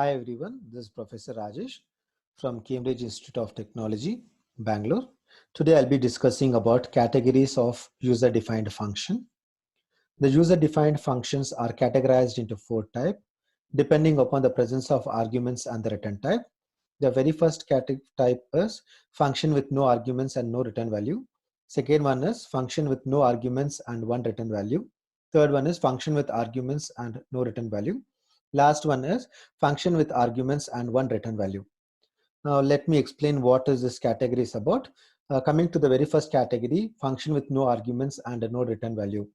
Hi everyone, this is Professor Rajesh from Cambridge Institute of Technology, Bangalore. Today I'll be discussing about categories of user-defined function. The user-defined functions are categorized into four types, depending upon the presence of arguments and the return type. The very first type is function with no arguments and no return value. Second one is function with no arguments and one return value. Third one is function with arguments and no return value. Last one is function with arguments and one return value. Now let me explain what is this category is about. Coming to the very first category, function with no arguments and no return value.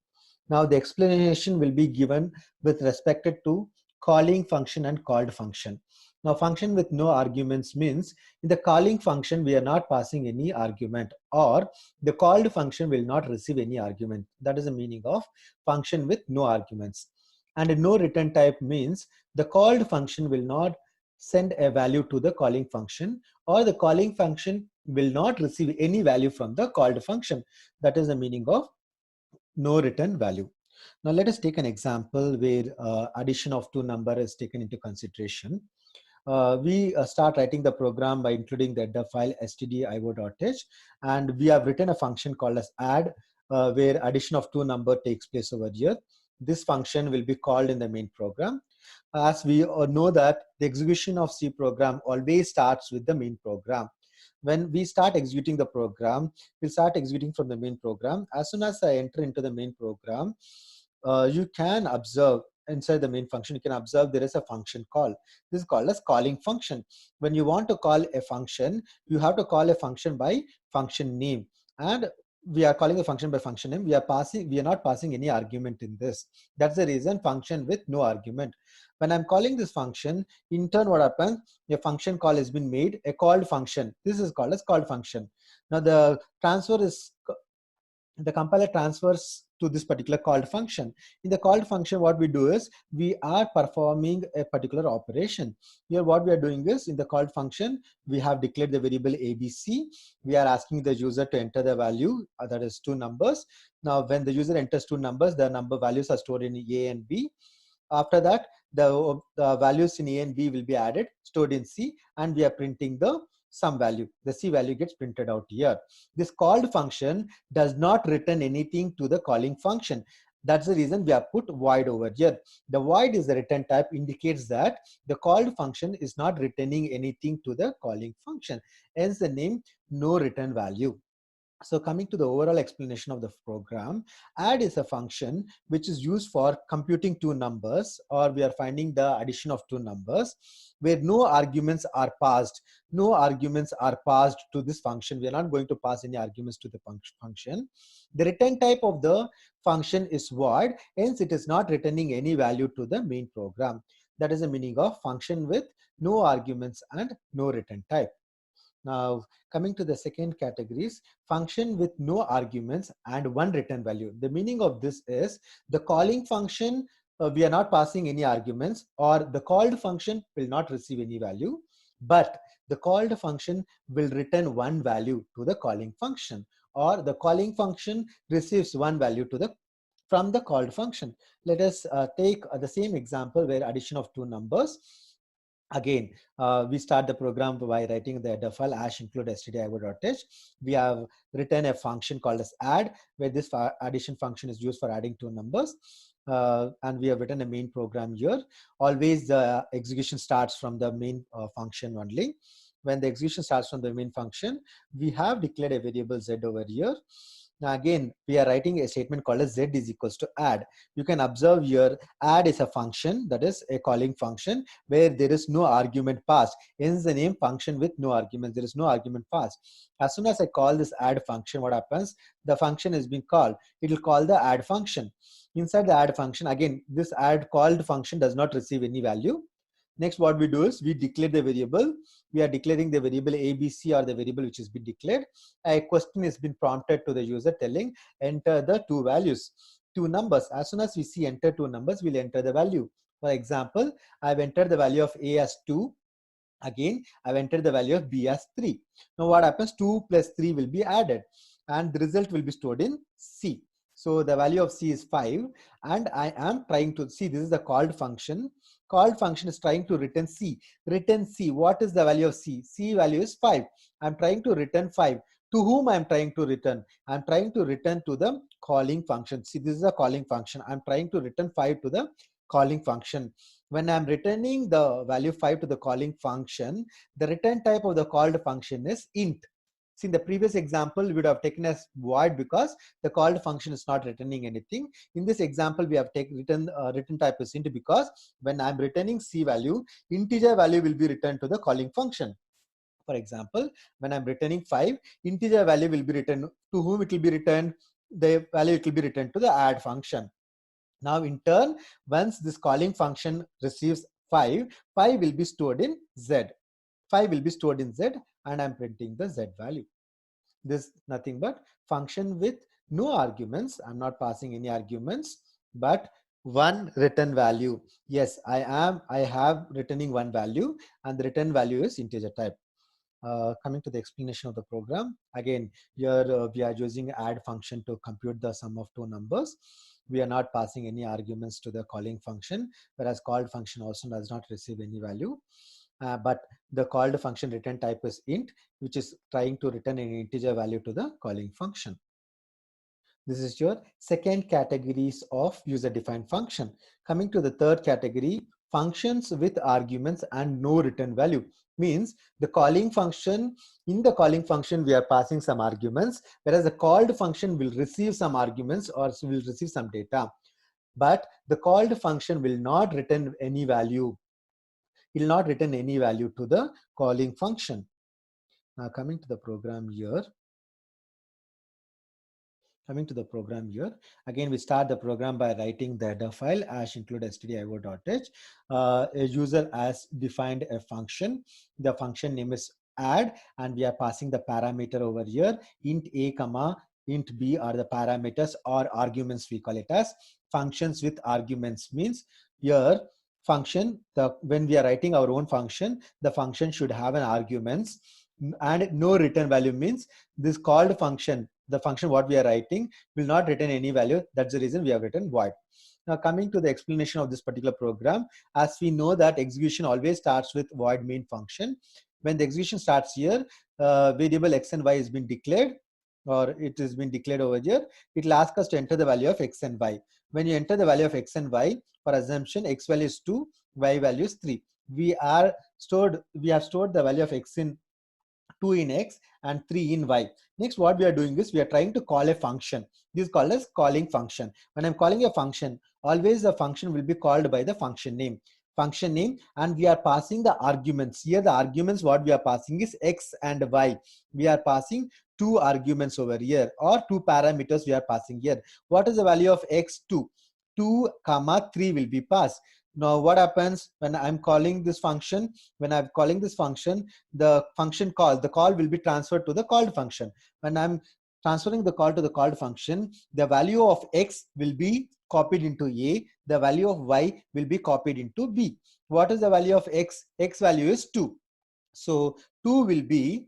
Now the explanation will be given with respect to calling function and called function. Now function with no arguments means in the calling function we are not passing any argument, or the called function will not receive any argument. That is the meaning of function with no arguments. And no return type means the called function will not send a value to the calling function, or the calling function will not receive any value from the called function. That is the meaning of no return value. Now let us take an example where addition of two numbers is taken into consideration. We start writing the program by including the header file stdio.h, and we have written a function called as add, where addition of two numbers takes place over here. This function will be called in the main program. As we know that the execution of C program always starts with the main program. When we start executing the program, we'll start executing from the main program. As soon as I enter into the main program, you can observe inside the main function, you can observe there is a function call. This is called as calling function. When you want to call a function, you have to call a function by function name, and we are calling a function by function name. We are not passing any argument in this. That's the reason function with no argument. When I'm calling this function, in turn what happens, a function call has been made, a called function. This is called as called function. Now the compiler transfers to this particular called function. In the called function, what we do is we are performing a particular operation. Here what we are doing is, in the called function, we have declared the variable ABC. We are asking the user to enter the value, that is two numbers. Now when the user enters two numbers, the number values are stored in A and B. After that, the values in A and B will be added, stored in C, and we are printing the sum value. The C value gets printed out here. This called function does not return anything to the calling function. That's the reason we have put void over here. The void is the return type, indicates that the called function is not returning anything to the calling function. Hence the name no return value. So coming to the overall explanation of the program, add is a function which is used for computing two numbers, or we are finding the addition of two numbers, where no arguments are passed. No arguments are passed to this function. We are not going to pass any arguments to the function. The return type of the function is void, hence it is not returning any value to the main program. That is the meaning of function with no arguments and no return type. Now, coming to the second categories, function with no arguments and one return value. The meaning of this is the calling function, we are not passing any arguments, or the called function will not receive any value, but the called function will return one value to the calling function, or the calling function receives one value from the called function. Let us take the same example where addition of two numbers. Again, we start the program by writing the header file include stdio.h. We have written a function called as add, where this addition function is used for adding two numbers. And we have written a main program here. Always the execution starts from the main function only. When the execution starts from the main function, we have declared a variable z over here. Now again, we are writing a statement called as z is equals to add. You can observe here, add is a function, that is a calling function, where there is no argument passed. Hence the name function with no argument. There is no argument passed. As soon as I call this add function, what happens? The function is being called. It will call the add function. Inside the add function, again, this add called function does not receive any value. Next, what we do is we declare the variable. We are declaring the variable ABC, or the variable which has been declared. A question has been prompted to the user telling enter the two values, two numbers. As soon as we see enter two numbers, we'll enter the value. For example, I've entered the value of A as 2. Again, I've entered the value of B as 3. Now what happens? 2 plus 3 will be added, and the result will be stored in C. So the value of C is 5, and I am trying to see, this is the called function. called function is trying to return C. Return C. What is the value of C? C value is 5. I'm trying to return 5. To whom I'm trying to return? I'm trying to return to the calling function. See, this is a calling function. I'm trying to return 5 to the calling function. When I'm returning the value 5 to the calling function, the return type of the called function is int. See, in the previous example, we would have taken as void because the called function is not returning anything. In this example, we have taken return type is int because when I'm returning C value, integer value will be returned to the calling function. For example, when I'm returning 5, integer value will be returned. To whom it will be returned? The value it will be returned to the add function. Now in turn, once this calling function receives 5, 5 will be stored in Z. 5 will be stored in Z and I'm printing the Z value. This nothing but function with no arguments. I'm not passing any arguments, but one return value. Yes, I have returning one value and the return value is integer type. Coming to the explanation of the program, again, here we are using add function to compute the sum of two numbers. We are not passing any arguments to the calling function, whereas called function also does not receive any value. But the called function return type is int, which is trying to return an integer value to the calling function. This is your second categories of user-defined function. Coming to the third category, functions with arguments and no return value. Means the calling function, in the calling function we are passing some arguments, whereas the called function will receive some arguments or will receive some data. But the called function will not return any value. It will not return any value to the calling function. Now coming to the program here. Coming to the program here, again we start the program by writing the header file as include stdio.h. A user has defined a function. The function name is add, and we are passing the parameter over here. Int a comma int b are the parameters or arguments. We call it as functions with arguments. Means here function, when we are writing our own function, the function should have an arguments and no return value. Means this called function, the function what we are writing, will not return any value. That's the reason we have written void. Now coming to the explanation of this particular program, as we know that execution always starts with void main function. When the execution starts here, variable x and y has been declared, or it has been declared over here. It will ask us to enter the value of x and y. When you enter the value of x and y, for assumption x value is 2, y value is 3. We have stored the value of x in 2 in x and 3 in y. Next, what we are doing is we are trying to call a function. This is called as calling function. When I'm calling a function, always the function will be called by the function name. And we are passing the arguments. Here the arguments what we are passing is x and y. We are passing two arguments over here, or two parameters we are passing here. What is the value of x? 2. 2 comma 3 will be passed. Now what happens when I'm calling this function? When I'm calling this function, the function call, the call will be transferred to the called function. When I'm transferring the call to the called function, the value of x will be copied into A, the value of y will be copied into B. What is the value of x? X value is 2. So 2 will be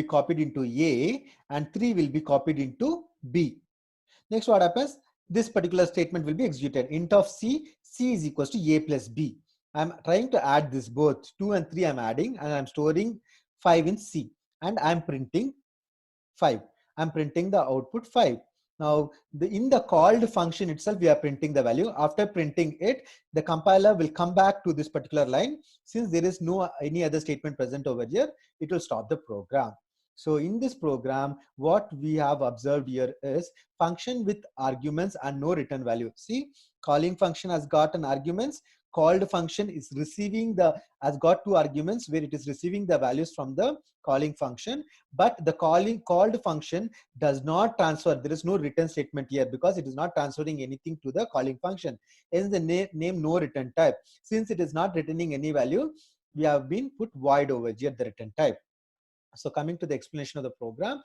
copied into A and 3 will be copied into B. Next, what happens? This particular statement will be executed. Int of C, C is equals to A plus B. I'm trying to add this both 2 and 3 I'm adding, and I'm storing 5 in C, and I'm printing 5. I'm printing the output 5. Now, in the called function itself, we are printing the value. After printing it, the compiler will come back to this particular line. Since there is no any other statement present over here, it will stop the program. So in this program, what we have observed here is function with arguments and no return value. See, calling function has got an arguments. Called function is has got two arguments where it is receiving the values from the calling function, but the called function does not transfer. There is no return statement here because it is not transferring anything to the calling function. Hence the name no return type. Since it is not returning any value, we have been put void over here, the return type. So coming to the explanation of the program,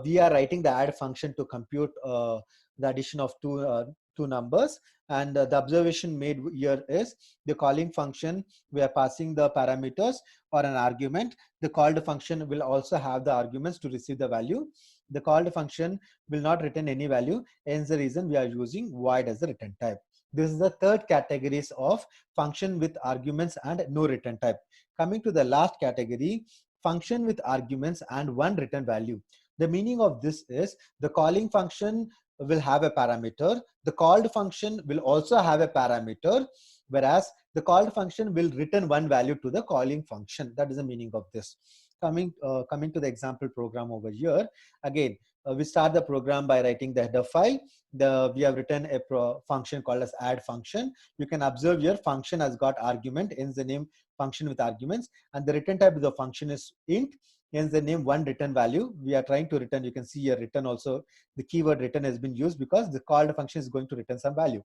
we are writing the add function to compute the addition of two numbers, and the observation made here is the calling function, we are passing the parameters or an argument. The called function will also have the arguments to receive the value. The called function will not return any value, hence the reason we are using void as the return type. This is the third categories of function with arguments and no return type. Coming to the last category, function with arguments and one return value. The meaning of this is the calling function will have a parameter. The called function will also have a parameter, whereas the called function will return one value to the calling function. That is the meaning of this. Coming to the example program over here, again, we start the program by writing the header file. We have written a function called as add function. You can observe your function has got argument, hence the name function with arguments, and the return type of the function is int, hence the name one return value. We are trying to return, you can see here return also, the keyword return has been used because the called function is going to return some value.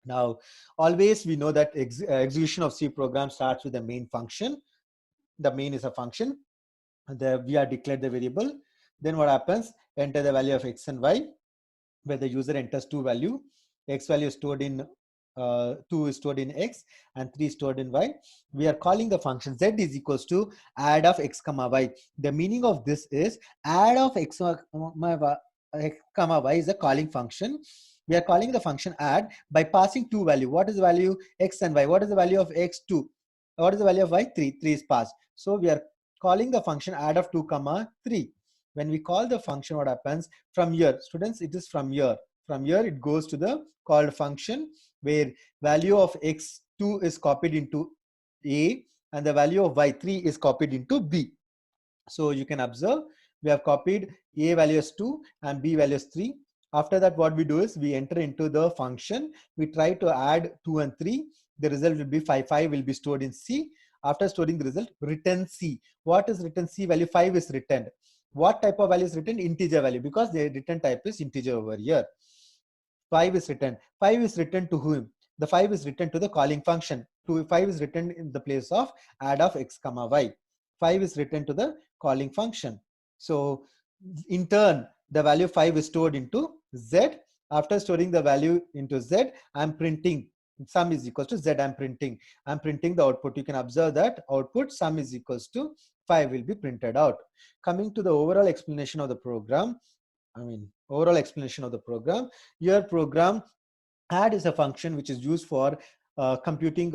Now, always we know that execution of C program starts with the main function. The main is a function. We are declared the variable. Then what happens? Enter the value of x and y, where the user enters two value. X value is stored in 2 is stored in x and 3 is stored in y. We are calling the function z is equals to add of x comma y. The meaning of this is add of x comma y is a calling function. We are calling the function add by passing two value. What is the value? X and y. What is the value of x? 2. What is the value of y? 3. 3 is passed. So we are calling the function add of 2 comma 3. When we call the function, what happens? From here, students, it is from here. From here, it goes to the called function, where value of x2 is copied into A and the value of y3 is copied into B. So you can observe we have copied A value as 2 and B value as 3. After that, what we do is we enter into the function. We try to add 2 and 3. The result will be 5. 5 will be stored in C. After storing the result, return C. What is return C? Value 5 is returned. What type of value is returned? Integer value, because the return type is integer over here. 5 is returned. 5 is returned to whom? The 5 is returned to the calling function. 5 is returned in the place of add of x comma y. 5 is returned to the calling function. So in turn, the value 5 is stored into z. After storing the value into z, I'm printing sum is equals to z. I'm printing the output. You can observe that output sum is equals to 5 will be printed out. Coming to the overall explanation of the program, your program add is a function which is used for computing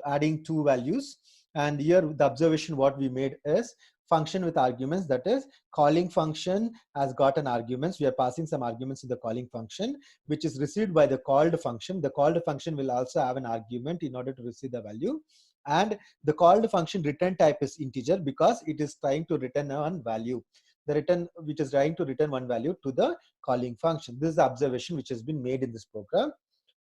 adding two values, and here the observation what we made is function with arguments, that is calling function has got an arguments. We are passing some arguments to the calling function which is received by the called function. The called function will also have an argument in order to receive the value, and the called function return type is integer because it is trying to return one value. The return which is trying to return one value to the calling function. This is the observation which has been made in this program.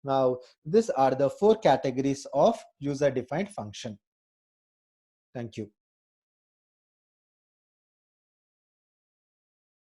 Now, these are the 4 categories of user defined function. Thank you.